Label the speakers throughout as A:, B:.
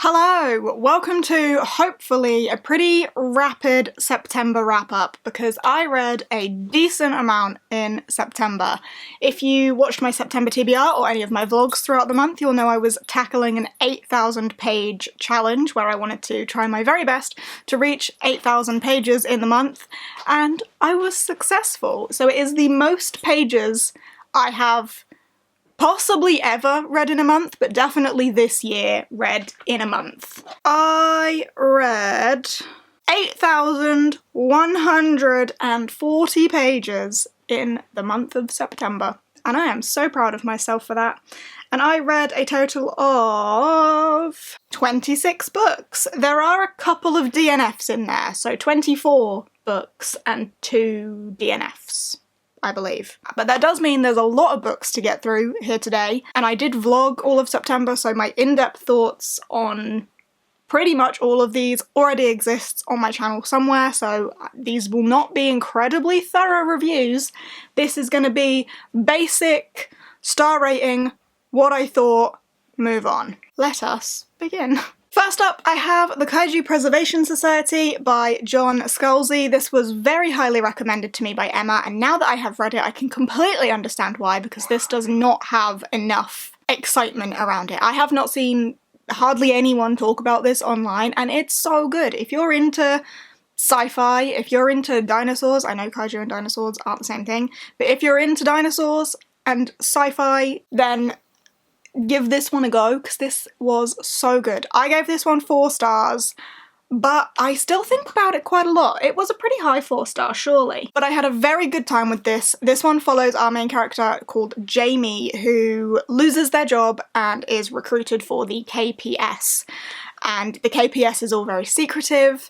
A: Hello! Welcome to, hopefully, a pretty rapid September wrap-up, because I read a decent amount in September. If you watched my September TBR or any of my vlogs throughout the month, you'll know I was tackling an 8,000 page challenge where I wanted to try my very best to reach 8,000 pages in the month, and I was successful. So it is the most pages I have possibly ever read in a month, but definitely this year read in a month. I read 8,140 pages in the month of September, and I am so proud of myself for that. And I read a total of 26 books. There are a couple of DNFs in there, so 24 books and 2 DNFs. I believe. But that does mean there's a lot of books to get through here today, and I did vlog all of September, so my in-depth thoughts on pretty much all of these already exists on my channel somewhere, so these will not be incredibly thorough reviews. This is going to be basic, star rating, what I thought, move on. Let us begin. First up, I have The Kaiju Preservation Society by John Scalzi. This was very highly recommended to me by Emma, and now that I have read it, I can completely understand why, because this does not have enough excitement around it. I have not seen hardly anyone talk about this online, and it's so good. If you're into sci-fi, if you're into dinosaurs, I know kaiju and dinosaurs aren't the same thing, but if you're into dinosaurs and sci-fi, then give this one a go, because this was so good. I gave this one 4 stars, but I still think about it quite a lot. It was a pretty high 4 star, surely. But I had a very good time with this. This one follows our main character called Jamie, who loses their job and is recruited for the KPS. And the KPS is all very secretive,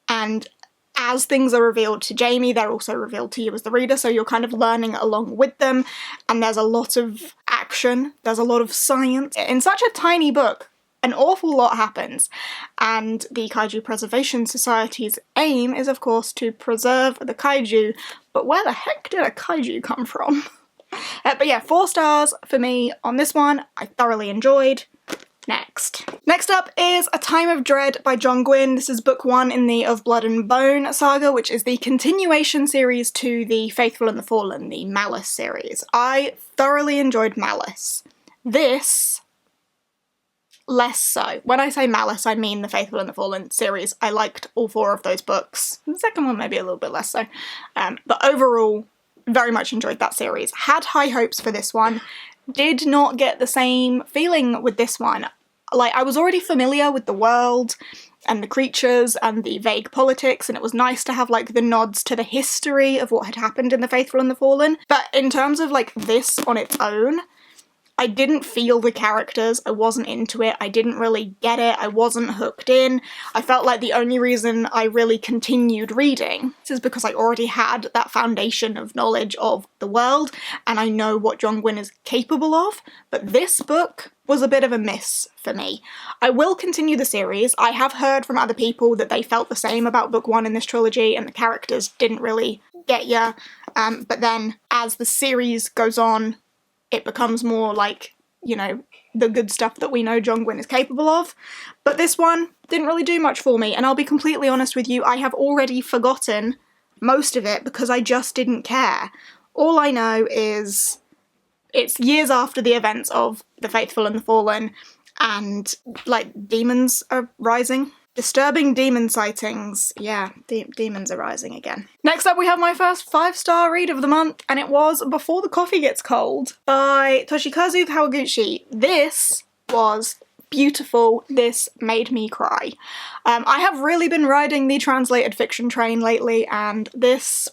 A: and as things are revealed to Jamie, they're also revealed to you as the reader, so you're kind of learning along with them, and there's a lot of action, there's a lot of science. In such a tiny book, an awful lot happens, and the Kaiju Preservation Society's aim is, of course, to preserve the kaiju, but where the heck did a kaiju come from? But yeah, 4 stars for me on this one. I thoroughly enjoyed. Next up is A Time of Dread by John Gwynne. This is book 1 in the Of Blood and Bone saga, which is the continuation series to the Faithful and the Fallen, the Malice series. I thoroughly enjoyed Malice. This, less so. When I say Malice, I mean the Faithful and the Fallen series. I liked all 4 of those books. The second one maybe a little bit less so. But overall, very much enjoyed that series. Had high hopes for this one. Did not get the same feeling with this one. Like, I was already familiar with the world and the creatures and the vague politics, and it was nice to have, like, the nods to the history of what had happened in The Faithful and the Fallen. But in terms of, like, this on its own, I didn't feel the characters, I wasn't into it, I didn't really get it, I wasn't hooked in. I felt like the only reason I really continued reading is because I already had that foundation of knowledge of the world, and I know what John Gwynne is capable of, but this book was a bit of a miss for me. I will continue the series. I have heard from other people that they felt the same about book 1 in this trilogy, and the characters didn't really get ya, but then as the series goes on, it becomes more like, you know, the good stuff that we know John Gwynne is capable of. But this one didn't really do much for me, and I'll be completely honest with you, I have already forgotten most of it because I just didn't care. All I know is it's years after the events of The Faithful and the Fallen, and, like, demons are rising. Disturbing demon sightings. Yeah, demons are rising again. Next up we have my first 5-star read of the month, and it was Before the Coffee Gets Cold by Toshikazu Kawaguchi. This was beautiful. This made me cry. I have really been riding the translated fiction train lately, and this,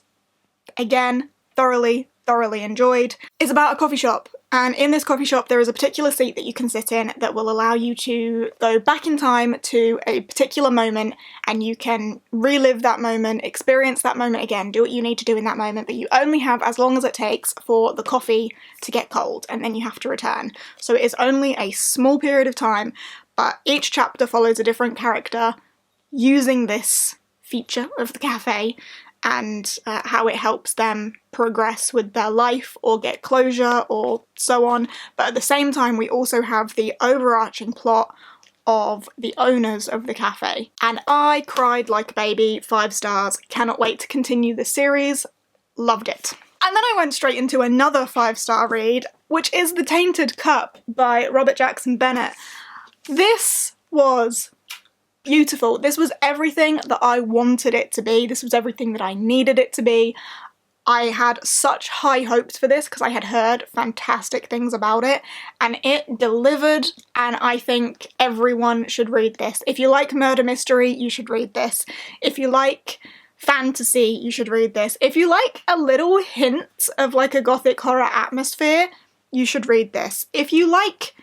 A: again, thoroughly enjoyed. It's about a coffee shop, and in this coffee shop there is a particular seat that you can sit in that will allow you to go back in time to a particular moment, and you can relive that moment, experience that moment again, do what you need to do in that moment, but you only have as long as it takes for the coffee to get cold, and then you have to return. So it is only a small period of time, but each chapter follows a different character using this feature of the cafe, and how it helps them progress with their life or get closure or so on. But at the same time, we also have the overarching plot of the owners of the cafe. And I cried like a baby, 5 stars, cannot wait to continue the series, loved it. And then I went straight into another 5-star read, which is The Tainted Cup by Robert Jackson Bennett. This was beautiful. This was everything that I wanted it to be. This was everything that I needed it to be. I had such high hopes for this because I had heard fantastic things about it, and it delivered, and I think everyone should read this. If you like murder mystery, you should read this. If you like fantasy, you should read this. If you like a little hint of like a gothic horror atmosphere, you should read this. If you like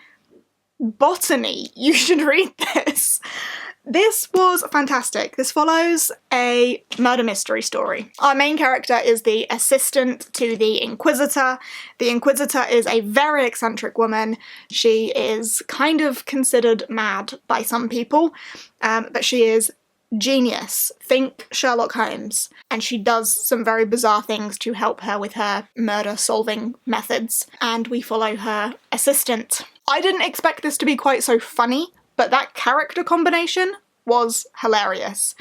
A: botany, you should read this. This was fantastic. This follows a murder mystery story. Our main character is the assistant to the Inquisitor. The Inquisitor is a very eccentric woman. She is kind of considered mad by some people, but she is genius. Think Sherlock Holmes. And she does some very bizarre things to help her with her murder-solving methods. And we follow her assistant. I didn't expect this to be quite so funny, but that character combination was hilarious.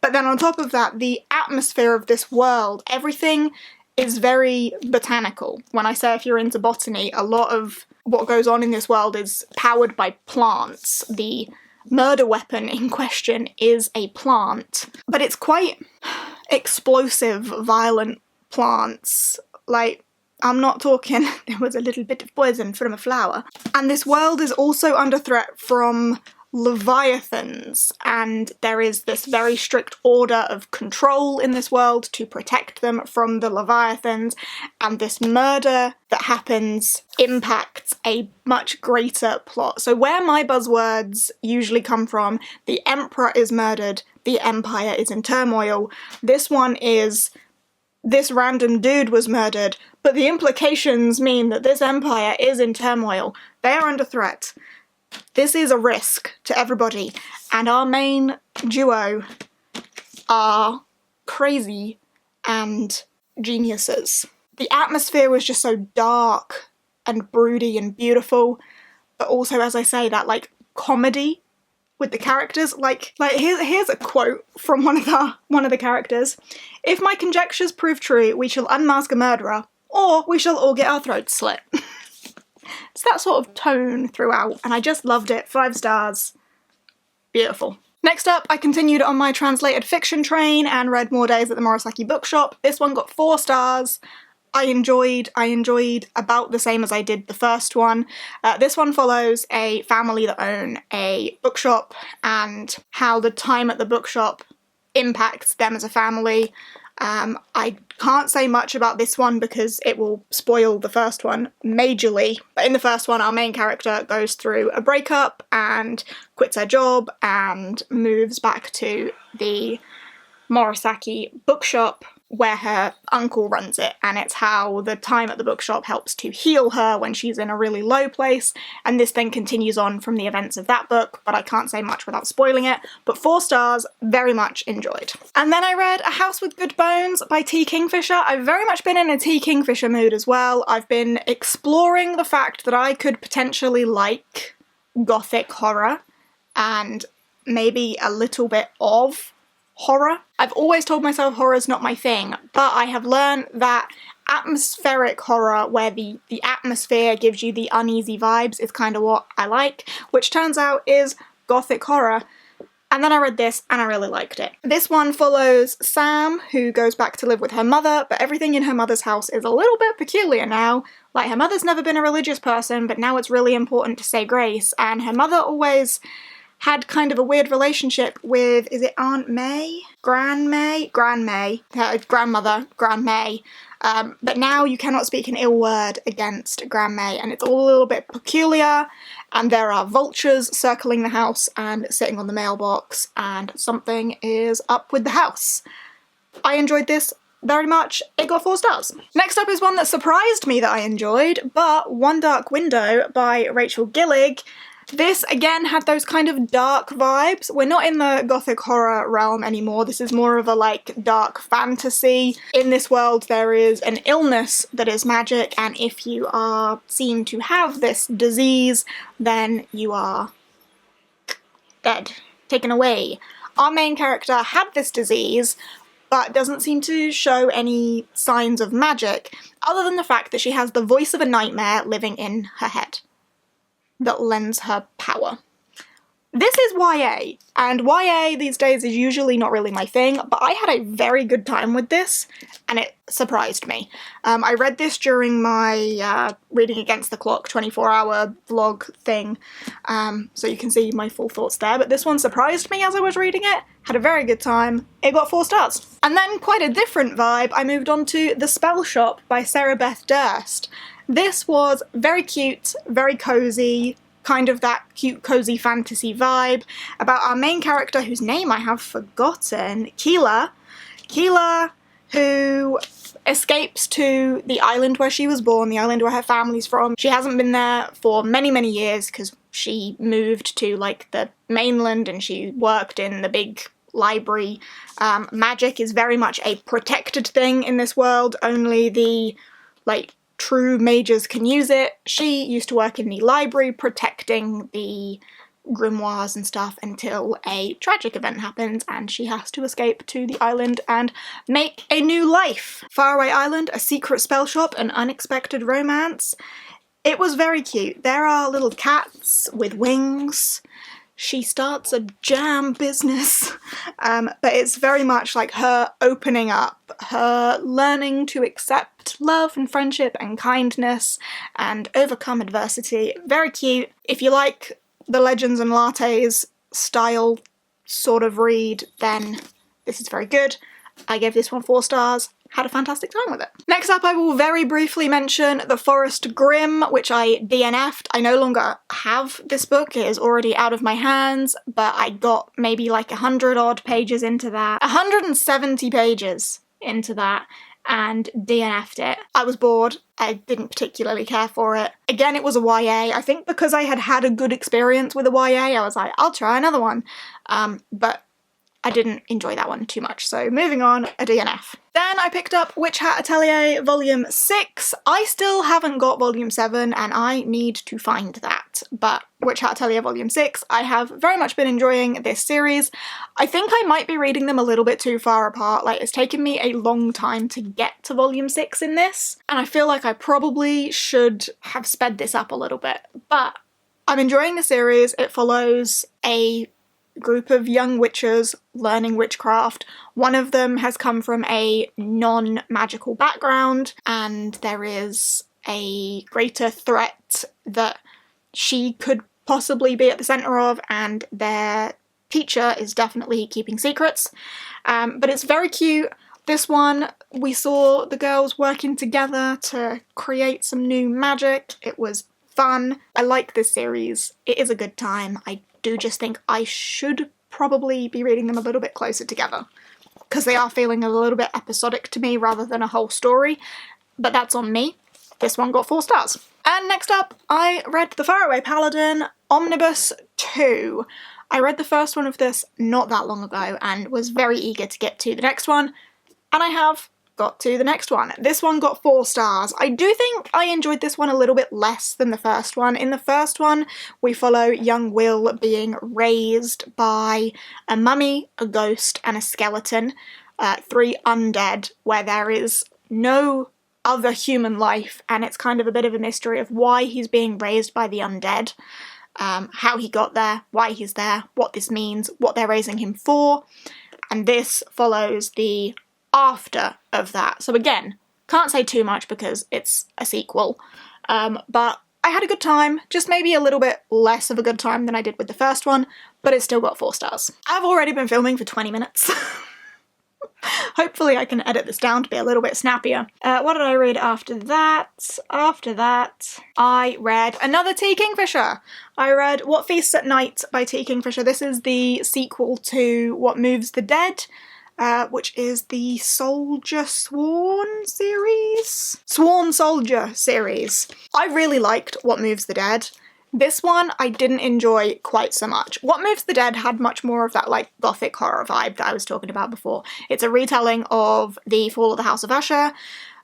A: But then on top of that, the atmosphere of this world, everything is very botanical. When I say if you're into botany, a lot of what goes on in this world is powered by plants. The murder weapon in question is a plant, but it's quite explosive, violent plants. Like, I'm not talking there was a little bit of poison from a flower. And this world is also under threat from leviathans, and there is this very strict order of control in this world to protect them from the leviathans, and this murder that happens impacts a much greater plot. So where my buzzwords usually come from, the Emperor is murdered, the Empire is in turmoil, this one is this random dude was murdered, but the implications mean that this empire is in turmoil. They are under threat. This is a risk to everybody, and our main duo are crazy and geniuses. The atmosphere was just so dark and broody and beautiful, but also, as I say, that like comedy with the characters. Like here's a quote from one of the characters. "If my conjectures prove true, we shall unmask a murderer, or we shall all get our throats slit." It's that sort of tone throughout, and I just loved it. 5 stars. Beautiful. Next up, I continued on my translated fiction train and read More Days at the Morisaki bookshop. This one got 4 stars. I enjoyed about the same as I did the first one. This one follows a family that own a bookshop and how the time at the bookshop impacts them as a family. I can't say much about this one because it will spoil the first one majorly, but in the first one our main character goes through a breakup and quits her job and moves back to the Morisaki bookshop where her uncle runs it, and it's how the time at the bookshop helps to heal her when she's in a really low place, and this then continues on from the events of that book, but I can't say much without spoiling it. But 4 stars, very much enjoyed. And then I read A House with Good Bones by T. Kingfisher. I've very much been in a T. Kingfisher mood as well. I've been exploring the fact that I could potentially like gothic horror and maybe a little bit of horror. I've always told myself horror's not my thing, but I have learned that atmospheric horror, where the atmosphere gives you the uneasy vibes, is kind of what I like, which turns out is gothic horror. And then I read this and I really liked it. This one follows Sam, who goes back to live with her mother, but everything in her mother's house is a little bit peculiar now. Like, her mother's never been a religious person, but now it's really important to say grace, and her mother always had kind of a weird relationship with, is it Aunt May? Gran May? Her grandmother, Gran May. But now you cannot speak an ill word against Gran May, and it's all a little bit peculiar, and there are vultures circling the house and sitting on the mailbox, and something is up with the house. I enjoyed this very much. It got 4 stars. Next up is one that surprised me that I enjoyed, but One Dark Window by Rachel Gillig. This, again, had those kind of dark vibes. We're not in the gothic horror realm anymore. This is more of a, like, dark fantasy. In this world, there is an illness that is magic, and if you are seen to have this disease, then you are dead, taken away. Our main character had this disease, but doesn't seem to show any signs of magic, other than the fact that she has the voice of a nightmare living in her head that lends her power. This is YA, and YA these days is usually not really my thing, but I had a very good time with this, and it surprised me. I read this during my Reading Against the Clock 24-hour vlog thing, so you can see my full thoughts there, but this one surprised me as I was reading it, had a very good time, it got 4 stars. And then, quite a different vibe, I moved on to The Spell Shop by Sarah Beth Durst. This was very cute, very cozy, kind of that cute, cozy fantasy vibe, about our main character, whose name I have forgotten, Keela. Keela, who escapes to the island where she was born, the island where her family's from. She hasn't been there for many, many years, because she moved to, like, the mainland and she worked in the big library. Magic is very much a protected thing in this world. Only the, like, true mages can use it. She used to work in the library protecting the grimoires and stuff until a tragic event happens and she has to escape to the island and make a new life. Farway Island, a secret spell shop, an unexpected romance. It was very cute. There are little cats with wings. She starts a jam business, but it's very much like her opening up, her learning to accept love and friendship and kindness and overcome adversity. Very cute. If you like the Legends and Lattes style sort of read, then this is very good. I gave this one 4 stars. Had a fantastic time with it. Next up, I will very briefly mention The Forest Grimm, which I DNF'd. I no longer have this book. It is already out of my hands, but I got maybe like 100 odd pages into that. 170 pages into that, and DNF'd it. I was bored. I didn't particularly care for it. Again, it was a YA. I think because I had had a good experience with a YA, I was like, I'll try another one. But I didn't enjoy that one too much, so moving on, a DNF. Then I picked up Witch Hat Atelier Volume 6. I still haven't got Volume 7, and I need to find that, but Witch Hat Atelier Volume 6, I have very much been enjoying this series. I think I might be reading them a little bit too far apart, like it's taken me a long time to get to Volume 6 in this, and I feel like I probably should have sped this up a little bit, but I'm enjoying the series. It follows a group of young witches learning witchcraft. One of them has come from a non-magical background, and there is a greater threat that she could possibly be at the centre of, and their teacher is definitely keeping secrets. But it's very cute. This one, we saw the girls working together to create some new magic. It was fun. I like this series. It is a good time. I do just think I should probably be reading them a little bit closer together, because they are feeling a little bit episodic to me rather than a whole story, but that's on me. This one got 4 stars. And next up, I read The Faraway Paladin Omnibus 2. I read the first one of this not that long ago and was very eager to get to the next one, and I have got to the next one. This one got 4 stars. I do think I enjoyed this one a little bit less than the first one. In the first one, we follow young Will being raised by a mummy, a ghost, and a skeleton, 3 undead, where there is no other human life, and it's kind of a bit of a mystery of why he's being raised by the undead, how he got there, why he's there, what this means, what they're raising him for, and this follows the after of that. So again, can't say too much because it's a sequel, but I had a good time, just maybe a little bit less of a good time than I did with the first one, but it still got 4 stars. I've already been filming for 20 minutes. Hopefully I can edit this down to be a little bit snappier. What did I read after that? After that, I read another T. Kingfisher. I read What Feasts at Night by T. Kingfisher. This is the sequel to What Moves the Dead, which is the Soldier Sworn series? Sworn Soldier series. I really liked What Moves the Dead. This one I didn't enjoy quite so much. What Moves the Dead had much more of that like gothic horror vibe that I was talking about before. It's a retelling of the Fall of the House of Usher.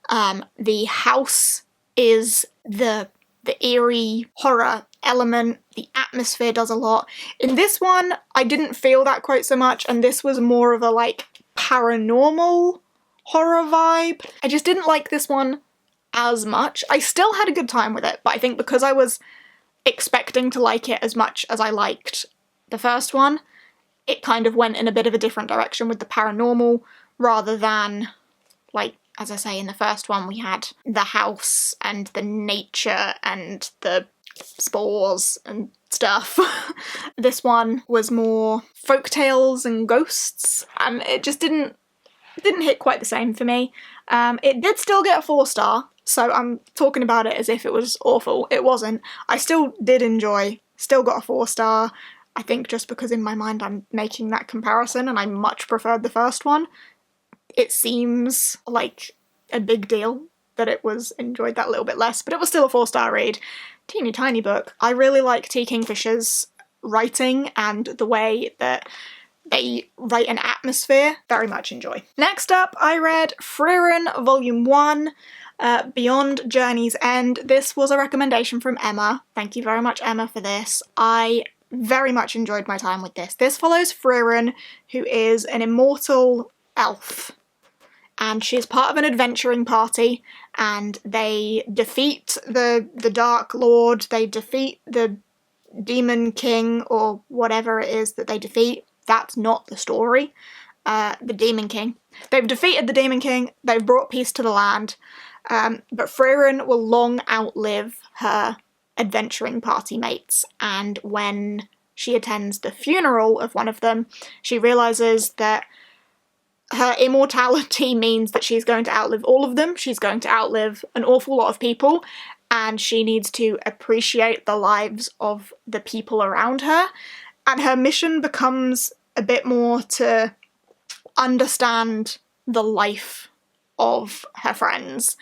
A: The house is the eerie horror element. The atmosphere does a lot. In this one, I didn't feel that quite so much, and this was more of a, like, paranormal horror vibe. I just didn't like this one as much. I still had a good time with it, but I think because I was expecting to like it as much as I liked the first one, it kind of went in a bit of a different direction with the paranormal, rather than, like, as I say, in the first one we had the house and the nature and the spores and stuff. This one was more folktales and ghosts, and it just didn't hit quite the same for me. It did still get a 4-star, so I'm talking about it as if it was awful. It wasn't. I still did enjoy, still got a 4-star. I think just because in my mind I'm making that comparison and I much preferred the first one, it seems like a big deal that it was enjoyed that little bit less, but it was still a 4-star read. Teeny tiny book. I really like T. Kingfisher's writing and the way that they write an atmosphere. Very much enjoy. Next up, I read Frieren Volume 1, Beyond Journey's End. This was a recommendation from Emma. Thank you very much, Emma, for this. I very much enjoyed my time with this. This follows Frieren, who is an immortal elf, and she is part of an adventuring party, and they defeat the Dark Lord, they defeat the Demon King, or whatever it is that they defeat. That's not the story. The Demon King. They've defeated the Demon King, they've brought peace to the land, but Frieren will long outlive her adventuring party mates, and when she attends the funeral of one of them, she realises that her immortality means that she's going to outlive all of them. She's going to outlive an awful lot of people, and she needs to appreciate the lives of the people around her. And her mission becomes a bit more to understand the life of her friends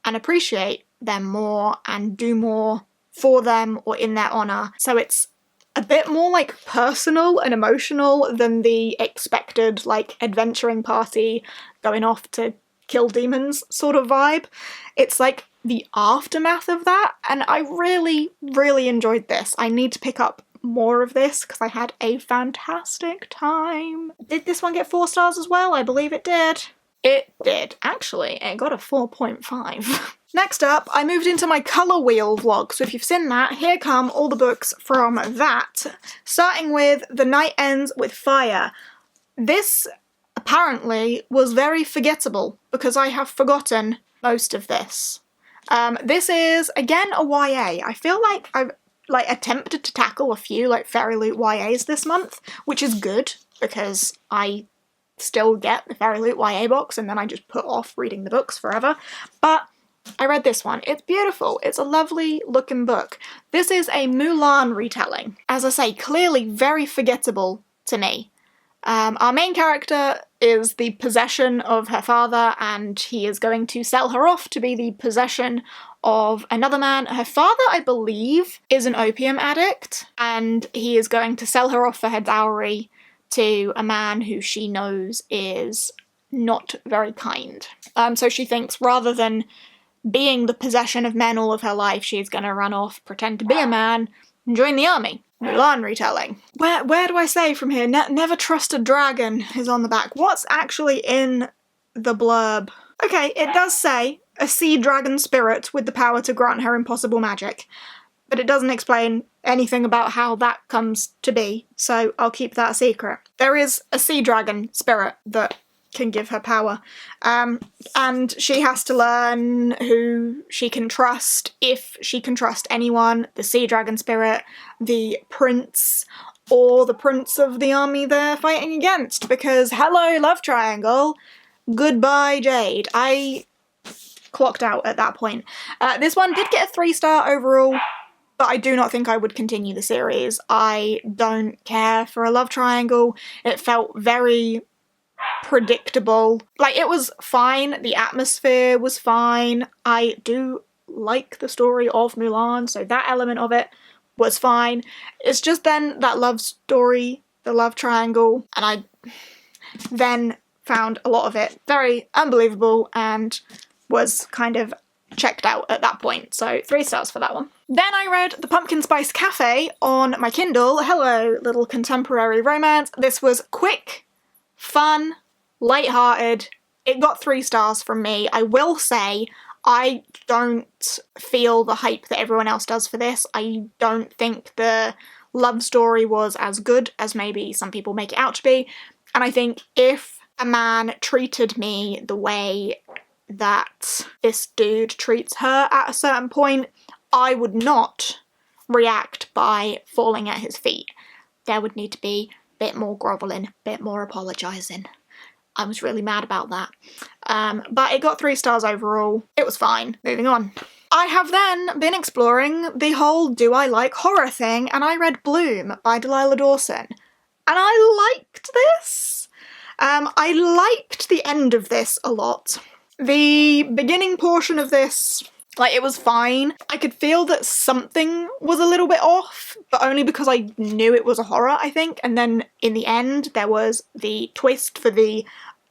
A: and appreciate them more and do more for them or in their honour. So it's a bit more, like, personal and emotional than the expected, like, adventuring party going off to kill demons sort of vibe. It's like the aftermath of that, and I really, really enjoyed this. I need to pick up more of this because I had a fantastic time. Did this one get 4 stars as well? I believe it did. It did. Actually, it got a 4.5. Next up, I moved into my colour wheel vlog, so if you've seen that, here come all the books from that. Starting with The Night Ends with Fire. This, apparently, was very forgettable, because I have forgotten most of this. This is, again, a YA. I feel like I've, like, attempted to tackle a few, like, Fairy Loot YAs this month, which is good, because I still get the Fairy Loot YA box, and then I just put off reading the books forever. But I read this one. It's beautiful. It's a lovely looking book. This is a Mulan retelling. As I say, clearly very forgettable to me. Our main character is the possession of her father, and he is going to sell her off to be the possession of another man. Her father, I believe, is an opium addict, and he is going to sell her off for her dowry to a man who she knows is not very kind. So she thinks rather than being the possession of men all of her life, she's going to run off, pretend to be a man, and join the army. Mulan retelling. Where do I say from here? Never trust a dragon is on the back. What's actually in the blurb? Okay, it does say a sea dragon spirit with the power to grant her impossible magic, but it doesn't explain anything about how that comes to be, so I'll keep that a secret. There is a sea dragon spirit that can give her power, and she has to learn who she can trust, if she can trust anyone, the sea dragon spirit, the prince, or the prince of the army they're fighting against, because hello love triangle, goodbye Jade. I clocked out at that point. This one did get a 3-star overall, but I do not think I would continue the series. I don't care for a love triangle. It felt very predictable. Like, it was fine, the atmosphere was fine, I do like the story of Mulan, so that element of it was fine. It's just then that love story, the love triangle, and I then found a lot of it very unbelievable and was kind of checked out at that point, so 3 stars for that one. Then I read The Pumpkin Spice Cafe on my Kindle. Hello, little contemporary romance. This was quick, fun, light-hearted. It got 3 stars from me. I will say, I don't feel the hype that everyone else does for this. I don't think the love story was as good as maybe some people make it out to be. And I think if a man treated me the way that this dude treats her at a certain point, I would not react by falling at his feet. There would need to be a bit more grovelling, a bit more apologising. I was really mad about that. But it got 3 stars overall. It was fine. Moving on. I have then been exploring the whole do I like horror thing, and I read Bloom by Delilah Dawson. And I liked this. I liked the end of this a lot. The beginning portion of this, like, it was fine. I could feel that something was a little bit off, but only because I knew it was a horror, I think. And then in the end, there was the twist for the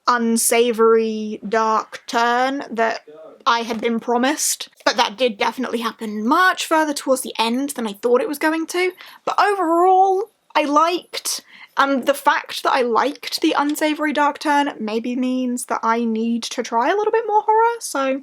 A: unsavoury dark turn that I had been promised. But that did definitely happen much further towards the end than I thought it was going to. But overall, I liked... the fact that I liked the unsavoury dark turn maybe means that I need to try a little bit more horror, so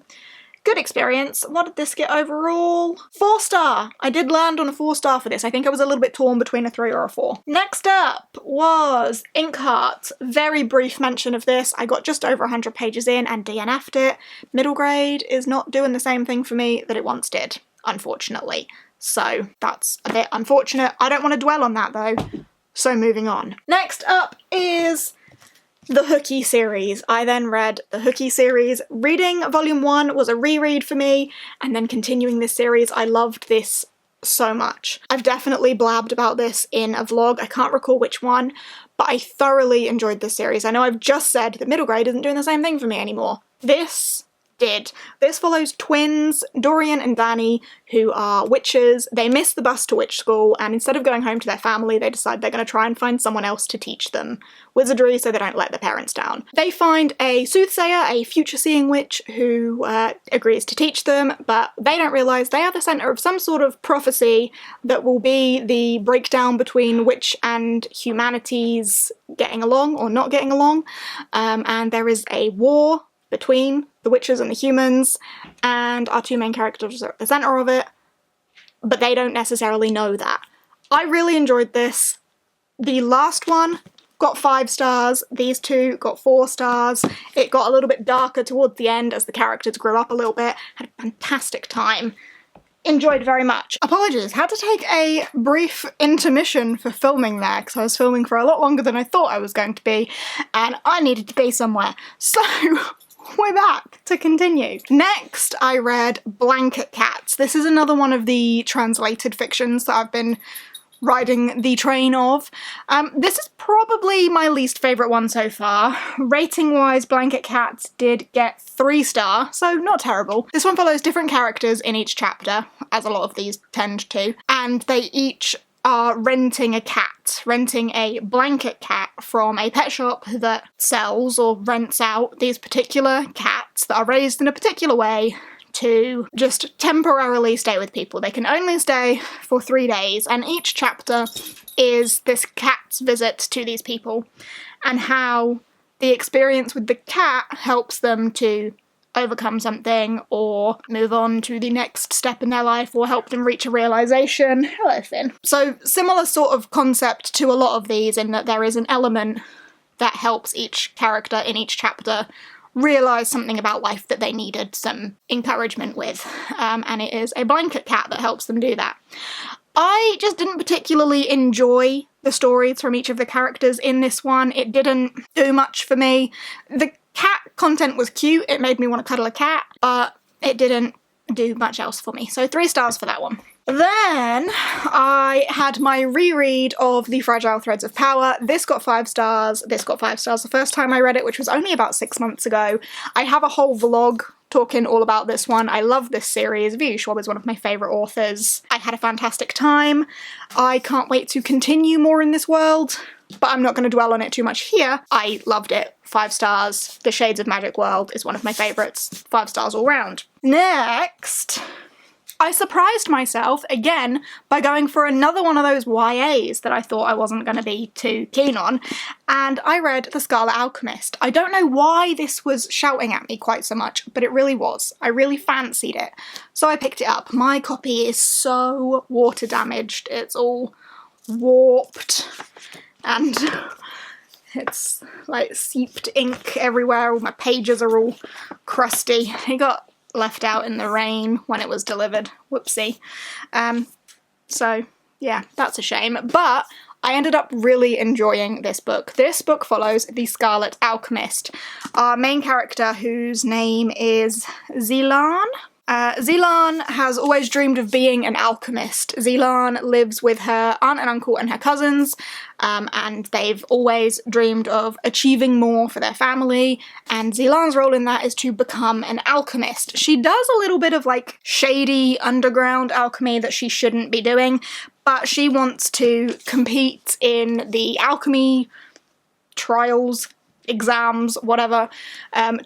A: good experience. What did this get overall? 4 star! I did land on a 4 star for this. I think I was a little bit torn between a 3 or a 4. Next up was Inkheart. Very brief mention of this. I got just over 100 pages in and DNF'd it. Middle grade is not doing the same thing for me that it once did, unfortunately. So that's a bit unfortunate. I don't want to dwell on that though. So moving on. Next up is the Hooky series. I then read the Hooky series. Reading volume 1 was a reread for me, and then continuing this series, I loved this so much. I've definitely blabbed about this in a vlog, I can't recall which one, but I thoroughly enjoyed this series. I know I've just said that middle grade isn't doing the same thing for me anymore. This did. This follows twins, Dorian and Danny, who are witches. They miss the bus to witch school, and instead of going home to their family, they decide they're going to try and find someone else to teach them wizardry so they don't let their parents down. They find a soothsayer, a future-seeing witch, who agrees to teach them, but they don't realise they are the centre of some sort of prophecy that will be the breakdown between witch and humanity's getting along or not getting along, and there is a war between the witches and the humans, and our 2 main characters are at the centre of it, but they don't necessarily know that. I really enjoyed this. The last one got 5 stars, these 2 got 4 stars. It got a little bit darker towards the end as the characters grew up a little bit. Had a fantastic time. Enjoyed very much. Apologies, had to take a brief intermission for filming there because I was filming for a lot longer than I thought I was going to be, and I needed to be somewhere. So we're back to continue. Next, I read Blanket Cats. This is another one of the translated fictions that I've been riding the train of. This is probably my least favourite one so far. Rating-wise, Blanket Cats did get 3 star, so not terrible. This one follows different characters in each chapter, as a lot of these tend to, and they each are renting a blanket cat from a pet shop that sells or rents out these particular cats that are raised in a particular way to just temporarily stay with people. They can only stay for 3 days, and each chapter is this cat's visit to these people and how the experience with the cat helps them to overcome something or move on to the next step in their life or help them reach a realisation. Hello, Finn. So similar sort of concept to a lot of these in that there is an element that helps each character in each chapter realise something about life that they needed some encouragement with, and it is a blanket cat that helps them do that. I just didn't particularly enjoy the stories from each of the characters in this one. It didn't do much for me. The cat content was cute, it made me want to cuddle a cat, but it didn't do much else for me, so 3 stars for that one. Then I had my reread of The Fragile Threads of Power. This got 5 stars, this got 5 stars the first time I read it, which was only about 6 months ago. I have a whole vlog talking all about this one. I love this series. V. Schwab is one of my favourite authors. I had a fantastic time. I can't wait to continue more in this world, but I'm not going to dwell on it too much here. I loved it. 5 stars. The Shades of Magic world is one of my favourites. 5 stars all round. Next, I surprised myself again by going for another one of those YAs that I thought I wasn't going to be too keen on, and I read The Scarlet Alchemist. I don't know why this was shouting at me quite so much, but it really was. I really fancied it, so I picked it up. My copy is so water damaged, it's all warped, and it's like seeped ink everywhere, all my pages are all crusty. It got left out in the rain when it was delivered. Whoopsie. So yeah, that's a shame. But I ended up really enjoying this book. This book follows the Scarlet Alchemist, our main character, whose name is Zilan. Zilan has always dreamed of being an alchemist. Zilan lives with her aunt and uncle and her cousins, and they've always dreamed of achieving more for their family, and Zilan's role in that is to become an alchemist. She does a little bit of like shady underground alchemy that she shouldn't be doing, but she wants to compete in the alchemy trials, exams, whatever,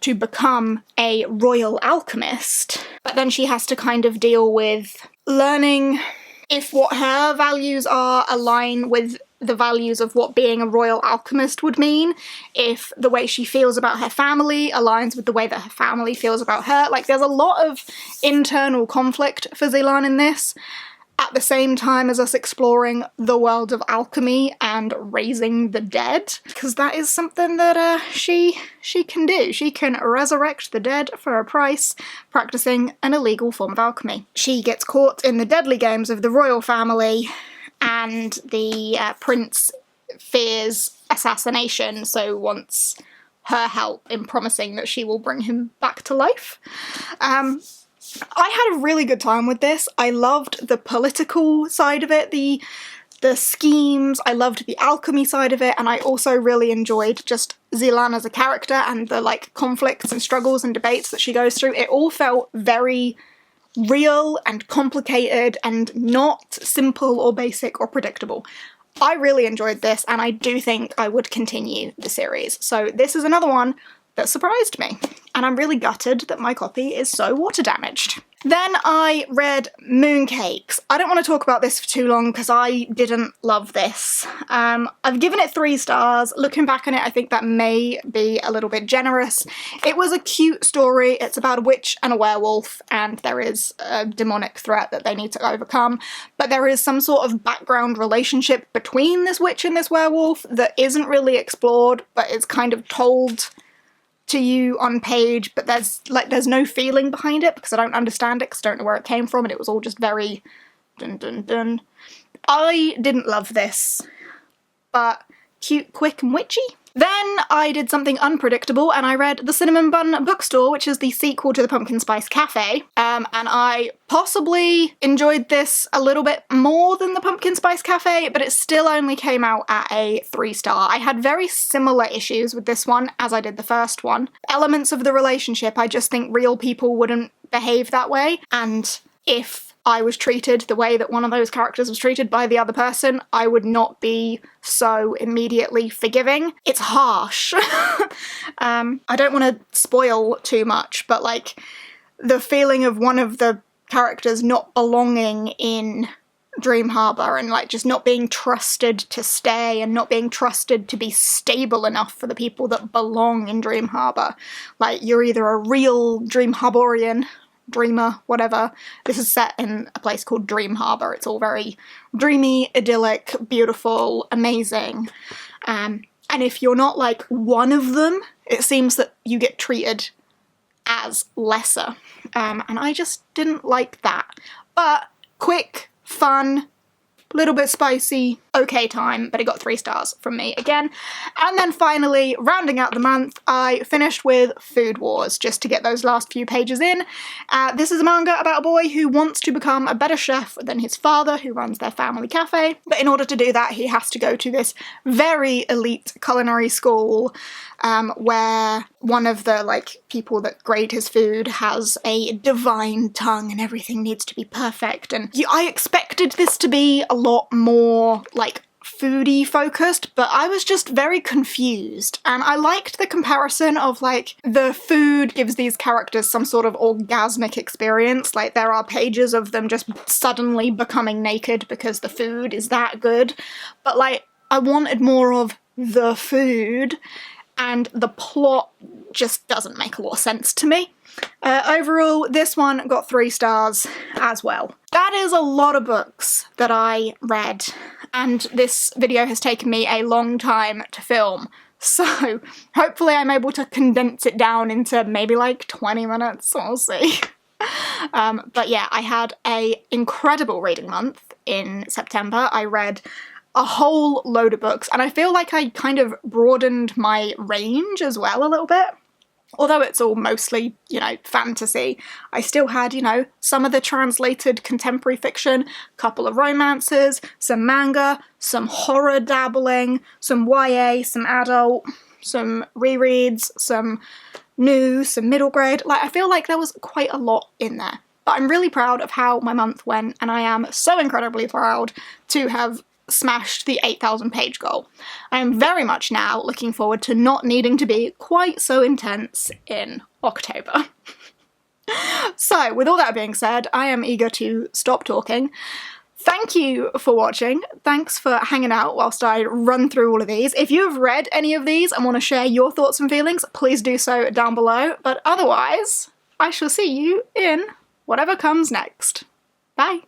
A: to become a royal alchemist. But then she has to kind of deal with learning if what her values are align with the values of what being a royal alchemist would mean, if the way she feels about her family aligns with the way that her family feels about her. Like, there's a lot of internal conflict for Zilan in this, at the same time as us exploring the world of alchemy and raising the dead, because that is something that she can do. She can resurrect the dead for a price, practicing an illegal form of alchemy. She gets caught in the deadly games of the royal family, and the prince fears assassination, so wants her help in promising that she will bring him back to life. I had a really good time with this. I loved the political side of it, the schemes, I loved the alchemy side of it, and I also really enjoyed just Zilan as a character and the like conflicts and struggles and debates that she goes through. It all felt very real and complicated and not simple or basic or predictable. I really enjoyed this, and I do think I would continue the series. So this is another one that surprised me, and I'm really gutted that my copy is so water damaged. Then I read Mooncakes. I don't want to talk about this for too long because I didn't love this. I've given it 3 stars. Looking back on it, I think that may be a little bit generous. It was a cute story. It's about a witch and a werewolf, and there is a demonic threat that they need to overcome, but there is some sort of background relationship between this witch and this werewolf that isn't really explored, but it's kind of told to you on page, but there's no feeling behind it because I don't understand it, because I don't know where it came from, and it was all just very dun dun dun. I didn't love this, but cute, quick, and witchy. Then I did something unpredictable and I read The Cinnamon Bun Bookstore, which is the sequel to The Pumpkin Spice Cafe, and I possibly enjoyed this a little bit more than The Pumpkin Spice Cafe, but it still only came out at a 3-star. I had very similar issues with this one as I did the first one. Elements of the relationship, I just think real people wouldn't behave that way, and if I was treated the way that one of those characters was treated by the other person, I would not be so immediately forgiving. It's harsh. I don't want to spoil too much, but like the feeling of one of the characters not belonging in Dream Harbor and like just not being trusted to stay and not being trusted to be stable enough for the people that belong in Dream Harbor. Like, you're either a real Dream Harborian, dreamer, whatever. This is set in a place called Dream Harbor. It's all very dreamy, idyllic, beautiful, amazing. And if you're not like one of them, it seems that you get treated as lesser. And I just didn't like that. But quick, fun, little bit spicy, okay time, but it got 3 stars from me again. And then finally, rounding out the month, I finished with Food Wars, just to get those last few pages in. This is a manga about a boy who wants to become a better chef than his father, who runs their family cafe, but in order to do that, he has to go to this very elite culinary school, where one of the like people that grade his food has a divine tongue and everything needs to be perfect, and I expected this to be a lot more like foodie focused, but I was just very confused. And I liked the comparison of like the food gives these characters some sort of orgasmic experience. Like there are pages of them just suddenly becoming naked because the food is that good. But like I wanted more of the food, and the plot just doesn't make a lot of sense to me. Overall, this one got 3 stars as well. That is a lot of books that I read, and this video has taken me a long time to film, so hopefully I'm able to condense it down into maybe like 20 minutes, we'll see. But yeah, I had an incredible reading month in September. I read a whole load of books, and I feel like I kind of broadened my range as well a little bit. Although it's all mostly, you know, fantasy, I still had, you know, some of the translated contemporary fiction, a couple of romances, some manga, some horror dabbling, some YA, some adult, some rereads, some new, some middle grade. Like, I feel like there was quite a lot in there. But I'm really proud of how my month went, and I am so incredibly proud to have smashed the 8,000 page goal. I am very much now looking forward to not needing to be quite so intense in October. So, with all that being said, I am eager to stop talking. Thank you for watching. Thanks for hanging out whilst I run through all of these. If you have read any of these and want to share your thoughts and feelings, please do so down below. But otherwise, I shall see you in whatever comes next. Bye!